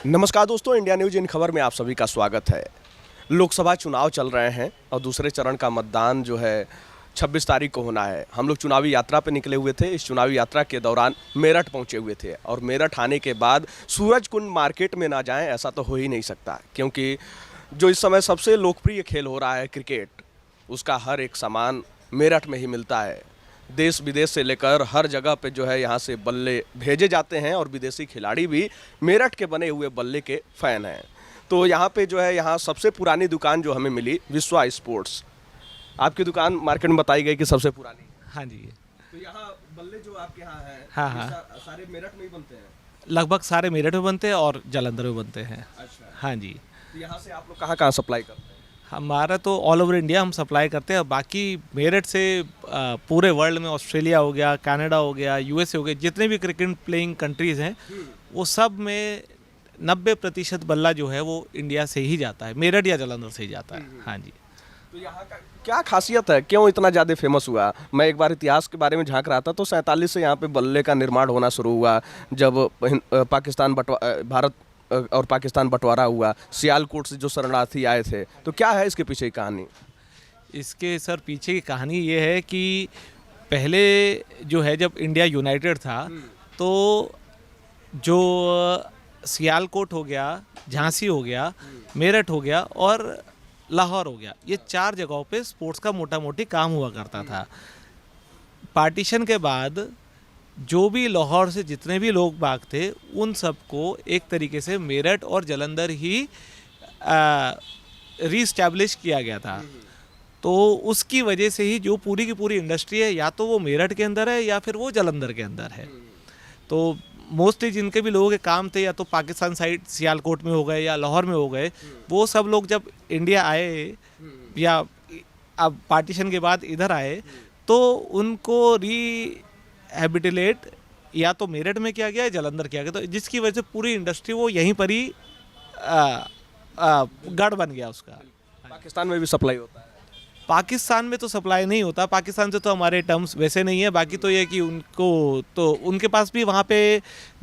नमस्कार दोस्तों, India news in खबर में आप सभी का स्वागत है। लोकसभा चुनाव चल रहे हैं और दूसरे चरण का मतदान जो है 26 तारीख को होना है। हम लोग चुनावी यात्रा पे निकले हुए थे। इस चुनावी यात्रा के दौरान मेरठ पहुंचे हुए थे और मेरठ आने के बाद सूरजकुंड मार्केट में ना जाएं ऐसा तो हो ही नहीं सकता, क्योंकि जो इस समय सबसे लोकप्रिय खेल हो रहा है क्रिकेट, उसका हर एक सामान मेरठ में ही मिलता है। देश विदेश से लेकर हर जगह पे जो है यहाँ से बल्ले भेजे जाते हैं और विदेशी खिलाड़ी भी मेरठ के बने हुए बल्ले के फ़ैन हैं। तो यहाँ पे जो है, यहाँ सबसे पुरानी दुकान जो हमें मिली विश्वा स्पोर्ट्स। आपकी दुकान मार्केट में बताई गई कि सबसे पुरानी। हाँ जी। तो यहाँ बल्ले जो आपके यहाँ हैं, हाँ। सारे मेरठ में ही बनते हैं? लगभग सारे मेरठ में बनते हैं और जालंधर में बनते हैं। अच्छा। हाँ जी। तो यहाँ से आप लोग कहाँ कहाँ सप्लाई करते हैं? हमारा तो ऑल ओवर इंडिया हम सप्लाई करते हैं। बाकी मेरठ से पूरे वर्ल्ड में ऑस्ट्रेलिया हो गया, कनाडा हो गया, यूएसए हो गया, जितने भी क्रिकेट प्लेइंग कंट्रीज़ हैं वो सब में 90% बल्ला जो है वो इंडिया से ही जाता है, मेरठ या जालंधर से ही जाता है। हाँ जी। तो यहाँ का क्या खासियत है, क्यों इतना ज़्यादा फेमस हुआ? मैं एक बार इतिहास के बारे में झांक रहा था तो 47 से यहाँ पे बल्ले का निर्माण होना शुरू हुआ, जब भारत और पाकिस्तान बंटवारा हुआ। सियालकोट से जो शरणार्थी आए थे, तो क्या है इसके पीछे की कहानी? इसके सर पीछे की कहानी ये है कि पहले जो है जब इंडिया यूनाइटेड था तो जो सियालकोट हो गया, झांसी हो गया, मेरठ हो गया और लाहौर हो गया, ये 4 जगहों पे स्पोर्ट्स का मोटा मोटी काम हुआ करता था। पार्टीशन के बाद जो भी लाहौर से जितने भी लोग बाग थे उन सबको एक तरीके से मेरठ और जालंधर ही रीस्टैब्लिश किया गया था। तो उसकी वजह से ही जो पूरी की पूरी इंडस्ट्री है, या तो वो मेरठ के अंदर है या फिर वो जालंधर के अंदर है। तो मोस्टली जिनके भी लोगों के काम थे या तो पाकिस्तान साइड सियालकोट में हो गए या लाहौर में हो गए, वो सब लोग जब इंडिया आए या अब पार्टीशन के बाद इधर आए तो उनको हैबिटेट या तो मेरठ में किया गया या जालंधर किया गया, तो जिसकी वजह से पूरी इंडस्ट्री वो यहीं पर ही गढ़ बन गया उसका। पाकिस्तान में भी सप्लाई होता है? पाकिस्तान में तो सप्लाई नहीं होता, पाकिस्तान से तो हमारे टर्म्स वैसे नहीं है। बाकी तो ये कि उनको तो उनके पास भी वहाँ पे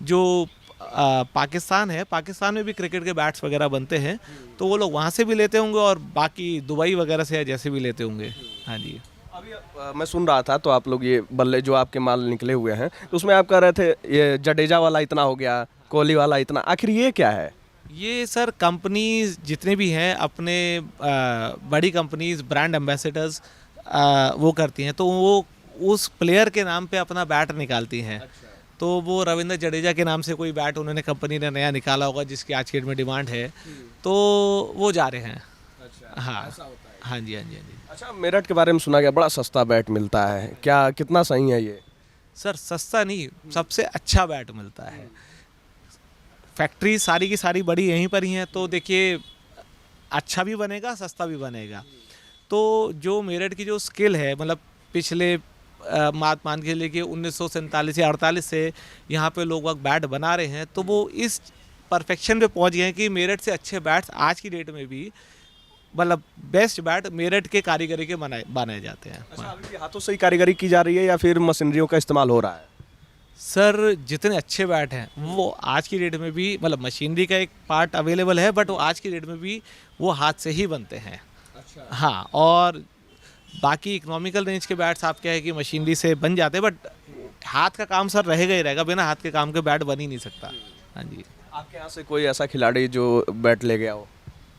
जो पाकिस्तान है, पाकिस्तान में भी क्रिकेट के बैट्स वगैरह बनते हैं, तो वो लोग वहाँ से भी लेते होंगे और बाकी दुबई वगैरह से जैसे भी लेते होंगे। हाँ जी। अभी मैं सुन रहा था तो आप लोग ये बल्ले जो आपके माल निकले हुए हैं, तो उसमें आप कह रहे थे ये जडेजा वाला इतना हो गया, कोहली वाला इतना, आखिर ये क्या है? ये सर कंपनीज जितने भी हैं अपने बड़ी कंपनीज ब्रांड एम्बेसडर्स वो करती हैं, तो वो उस प्लेयर के नाम पे अपना बैट निकालती हैं। अच्छा। तो वो रविंद्र जडेजा के नाम से कोई बैट उन्होंने कंपनी ने नया निकाला होगा जिसकी आज की डेट में डिमांड है, तो वो जा रहे हैं। अच्छा, हाँ। ऐसा होता है। हाँ जी, हाँ जी, हाँ जी। अच्छा, मेरठ के बारे में सुना गया बड़ा सस्ता बैट मिलता है, क्या कितना सही है ये? सर सस्ता नहीं, सबसे अच्छा बैट मिलता है। फैक्ट्री सारी की सारी बड़ी यहीं पर ही हैं, तो देखिए अच्छा भी बनेगा, सस्ता भी बनेगा। तो जो मेरठ की जो स्किल है, मतलब पिछले मान के लिए कि 1947 या 48 से यहाँ पे लोग वक्त बैट बना रहे हैं, तो वो इस परफेक्शन पे पहुँच गए हैं कि मेरठ से अच्छे बैट्स आज की डेट में भी, मतलब बेस्ट बैट मेरठ के कारीगरी के बनाए जाते हैं। अच्छा, अभी भी हाथों से ही कारीगरी की जा रही है या फिर मशीनरियों का इस्तेमाल हो रहा है? सर जितने अच्छे बैट हैं वो आज की डेट में भी, मतलब मशीनरी का एक पार्ट अवेलेबल है, बट वो आज की डेट में भी वो हाथ से ही बनते हैं। अच्छा। हाँ, और बाकी इकोनॉमिकल रेंज के बैट्स आप क्या है कि मशीनरी से बन जाते हैं, बट हाथ का काम सर रहेगा ही रहेगा, बिना हाथ के काम के बैट बन ही नहीं सकता। हाँ जी। आपके यहाँ से कोई ऐसा खिलाड़ी जो बैट ले गया हो?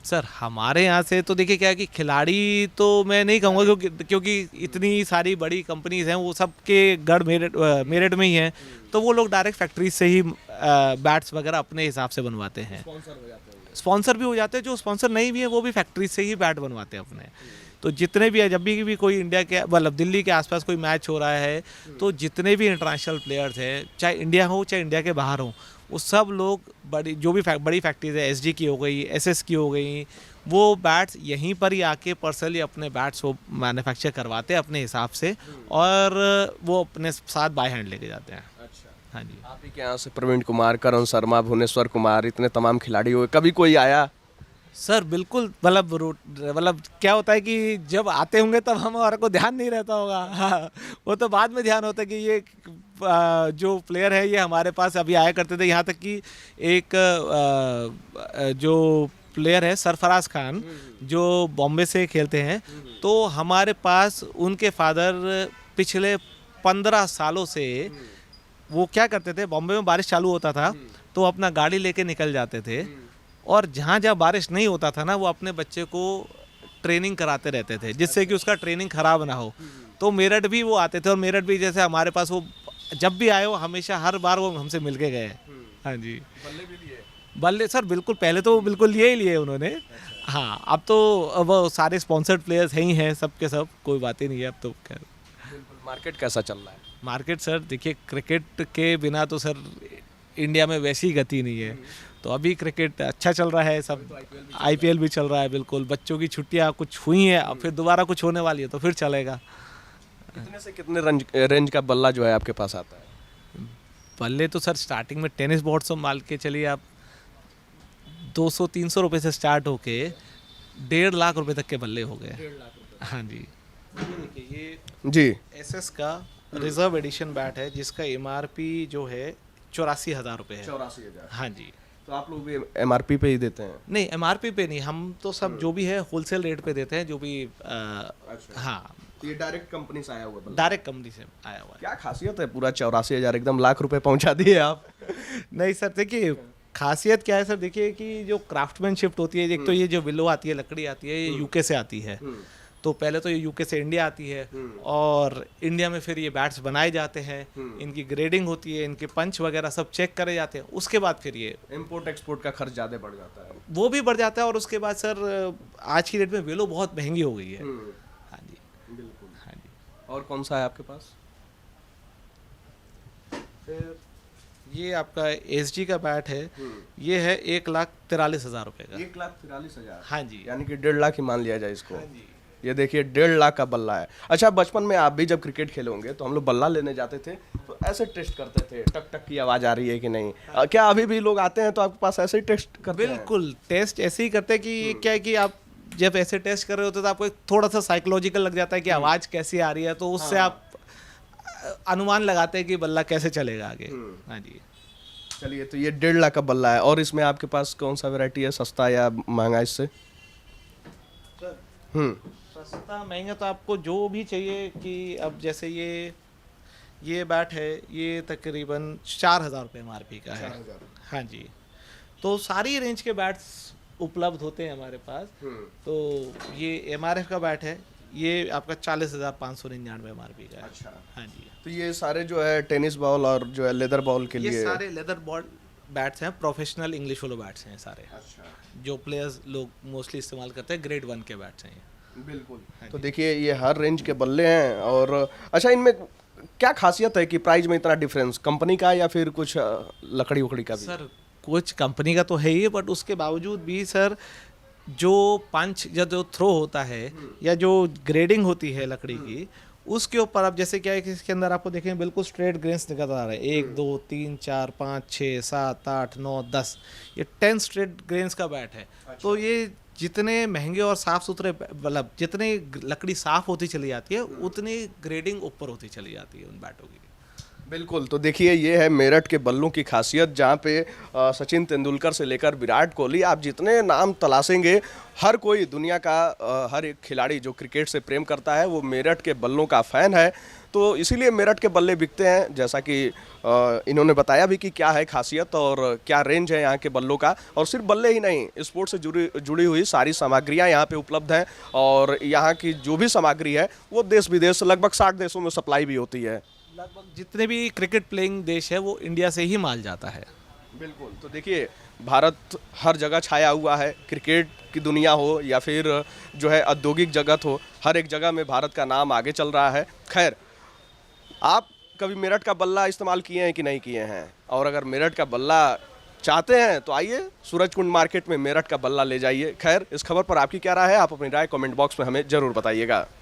सर हमारे यहाँ से तो देखिए क्या है कि खिलाड़ी तो मैं नहीं कहूँगा, क्योंकि इतनी सारी बड़ी कंपनीज हैं, वो सब के गढ़ मेरठ में ही हैं, तो वो लोग डायरेक्ट फैक्ट्री से ही बैट्स वगैरह अपने हिसाब से बनवाते हैं। स्पॉन्सर भी हो जाते हैं, जो स्पॉन्सर नहीं भी है वो भी फैक्ट्री से ही बैट बनवाते हैं अपने। तो जितने भी है, जब भी कोई इंडिया के मतलब दिल्ली के आसपास कोई मैच हो रहा है, तो जितने भी इंटरनेशनल प्लेयर्स हैं, चाहे इंडिया हो चाहे इंडिया के बाहर हो, वो सब लोग बड़ी जो भी बड़ी फैक्ट्रीज है, एसजी की हो गई, एसएस की हो गई, वो बैट्स यहीं पर ही आके पर्सनली अपने बैट्स को मैन्युफैक्चर करवाते हैं अपने हिसाब से, और वो अपने साथ बाय हैंड लेके जाते हैं। अच्छा। हाँ जी। आप ही के यहाँ से प्रवीण कुमार, करण शर्मा, भुवनेश्वर कुमार, इतने तमाम खिलाड़ी हुए, कभी कोई आया? सर बिल्कुल, मतलब क्या होता है कि जब आते होंगे तब हमारे को ध्यान नहीं रहता होगा। हाँ, वो तो बाद में ध्यान होता है कि ये जो प्लेयर है ये हमारे पास अभी आया करते थे। यहाँ तक कि एक जो प्लेयर है सरफराज खान जो बॉम्बे से खेलते हैं, तो हमारे पास उनके फादर पिछले 15 सालों से वो क्या करते थे, बॉम्बे में बारिश चालू होता था तो अपना गाड़ी लेके निकल जाते थे, और जहाँ जहाँ बारिश नहीं होता था ना वो अपने बच्चे को ट्रेनिंग कराते रहते थे जिससे कि उसका ट्रेनिंग खराब ना हो। तो मेरठ भी वो आते थे, और मेरठ भी जैसे हमारे पास वो जब भी आए वो हमेशा हर बार वो हमसे मिल के गए। हाँ जी, बल्ले भी लिए? बल्ले सर बिल्कुल, पहले तो बिल्कुल लिए ही लिए उन्होंने। हाँ, अब तो वो सारे स्पॉन्सर्ड प्लेयर्स हैं ही हैं, सब के सब, कोई बात ही नहीं है अब तो। खैर मार्केट कैसा चल रहा है? मार्केट सर देखिए, क्रिकेट के बिना तो सर इंडिया में वैसी गति नहीं है। तो अभी क्रिकेट अच्छा चल रहा है, सब आईपीएल भी चल रहा है बिल्कुल। बच्चों की छुट्टियां कुछ हुई हैं, अब फिर दोबारा कुछ होने वाली है तो फिर चलेगा। कितने से कितने रेंज का बल्ला जो है आपके पास आता है? बल्ले तो सर स्टार्टिंग में टेनिस बॉल से मान के चलिए आप 200-300 रुपये से स्टार्ट होके 1.5 लाख रुपए तक के बल्ले हो गए। हाँ जी, ये जी एसएस का रिजर्व एडिशन बैट है जिसका एमआरपी जो है 84,000 रुपये है। 84,000? हाँ जी। तो आप लोग भी एमआरपी पे ही देते हैं? नहीं, एमआरपी पे नहीं, हम तो सब जो भी है होलसेल रेट पे देते हैं, जो भी हाँ, ये डायरेक्ट कंपनी से आया हुआ बल्ला? डायरेक्ट कंपनी से आया हुआ है। क्या खासियत है, पूरा 84,000 एकदम लाख रुपए पहुंचा दिए आप? नहीं सर देखिए, खासियत क्या है सर, देखिए कि जो क्राफ्टमैनशिप होती है, एक तो ये जो विलो आती है, लकड़ी आती है, ये यूके से आती है। तो पहले तो ये यूके से इंडिया आती है, और इंडिया में फिर ये बैट्स बनाए जाते हैं, इनकी ग्रेडिंग होती है, इनके पंच वगैरह सब चेक करे जाते हैं, उसके बाद फिर ये इंपोर्ट एक्सपोर्ट का खर्च ज़्यादा बढ़ जाता है? वो भी बढ़ जाता है, और उसके बाद सर आज की डेट में विलो बहुत महंगी हो गई है। हाँ जी बिल्कुल। हाँ जी। और कौन सा है आपके पास? फिर ये आपका एसजी का बैट है, ये है 1,43,000 रुपये का। 1,43,000? हाँ जी। यानी कि 1.5 लाख ही मान लिया जाए इसको। हाँ जी। ये देखिए 1.5 लाख का बल्ला है। अच्छा, बचपन में आप भी जब क्रिकेट खेले होंगे तो हम लोग बल्ला लेने जाते थे तो ऐसे टेस्ट करते थे, टक टक की आवाज़ आ रही है कि नहीं? क्या अभी भी लोग आते हैं तो आपके पास ऐसे ही टेस्ट करते हैं? बिल्कुल, टेस्ट ऐसे ही करते हैं कि क्या है कि आप जब ऐसे टेस्ट कर रहे होते तो आपको एक थोड़ा सा साइकोलॉजिकल लग जाता है कि आवाज़ कैसी आ रही है, तो उससे आप अनुमान लगाते हैं कि बल्ला कैसे चलेगा आगे। हाँ जी। चलिए, तो ये 1.5 लाख का बल्ला है, और इसमें आपके पास कौन सा वैरायटी है, सस्ता या महंगा इससे? सस्ता महंगा तो आपको जो भी चाहिए, कि अब जैसे ये बैट है, ये तकरीबन 4,000 रुपये एमआरपी का है। हाँ जी। तो सारी रेंज के बैट्स उपलब्ध होते हैं हमारे पास। तो ये एमआरएफ का बैट है, ये आपका 40,599 एमआरपी का है। अच्छा। हाँ जी। तो ये सारे जो है टेनिस बॉल और जो है लेदर बॉल के ये लिए? सारे लेदर बॉल बैट्स हैं, प्रोफेशनल इंग्लिश वाले बैट्स हैं सारे। अच्छा। जो प्लेयर्स लोग मोस्टली इस्तेमाल करते हैं, ग्रेड 1 के बैट्स हैं ये। बिल्कुल। तो देखिए ये हर रेंज के बल्ले हैं। और अच्छा, इनमें क्या खासियत है कि प्राइस में इतना डिफरेंस, कंपनी का या फिर कुछ लकड़ी उकड़ी का भी? सर कुछ कंपनी का तो है ही, बट उसके बावजूद भी सर जो पंच या जो थ्रो होता है या जो ग्रेडिंग होती है लकड़ी की, उसके ऊपर अब जैसे क्या है कि इसके अंदर आपको देखें बिल्कुल स्ट्रेट ग्रेन्स निकल आ रहे हैं, 1 2 3 4 5 6 7 8 9 10, ये 10 स्ट्रेट ग्रेन्स का बैट है। तो ये जितने महंगे और साफ़ सुथरे, मतलब जितने लकड़ी साफ़ होती चली जाती है उतनी ग्रेडिंग ऊपर होती चली जाती है उन बैटों की। बिल्कुल। तो देखिए ये है मेरठ के बल्लों की खासियत, जहाँ पे सचिन तेंदुलकर से लेकर विराट कोहली, आप जितने नाम तलाशेंगे, हर कोई दुनिया का हर एक खिलाड़ी जो क्रिकेट से प्रेम करता है वो मेरठ के बल्लों का फ़ैन है। तो इसीलिए मेरठ के बल्ले बिकते हैं। जैसा कि इन्होंने बताया भी कि क्या है खासियत और क्या रेंज है यहाँ के बल्लों का। और सिर्फ बल्ले ही नहीं, स्पोर्ट्स से जुड़ी हुई सारी सामग्रियाँ यहाँ पे उपलब्ध हैं, और यहाँ की जो भी सामग्री है वो देश विदेश लगभग 60 देशों में सप्लाई भी होती है। लगभग जितने भी क्रिकेट प्लेइंग देश है वो इंडिया से ही माल जाता है। बिल्कुल। तो देखिए भारत हर जगह छाया हुआ है, क्रिकेट की दुनिया हो या फिर जो है औद्योगिक जगत हो, हर एक जगह में भारत का नाम आगे चल रहा है। खैर, आप कभी मेरठ का बल्ला इस्तेमाल किए हैं कि नहीं किए हैं? और अगर मेरठ का बल्ला चाहते हैं तो आइए सूरजकुंड मार्केट में मेरठ का बल्ला ले जाइए। खैर, इस खबर पर आपकी क्या राय है? आप अपनी राय कमेंट बॉक्स में हमें ज़रूर बताइएगा।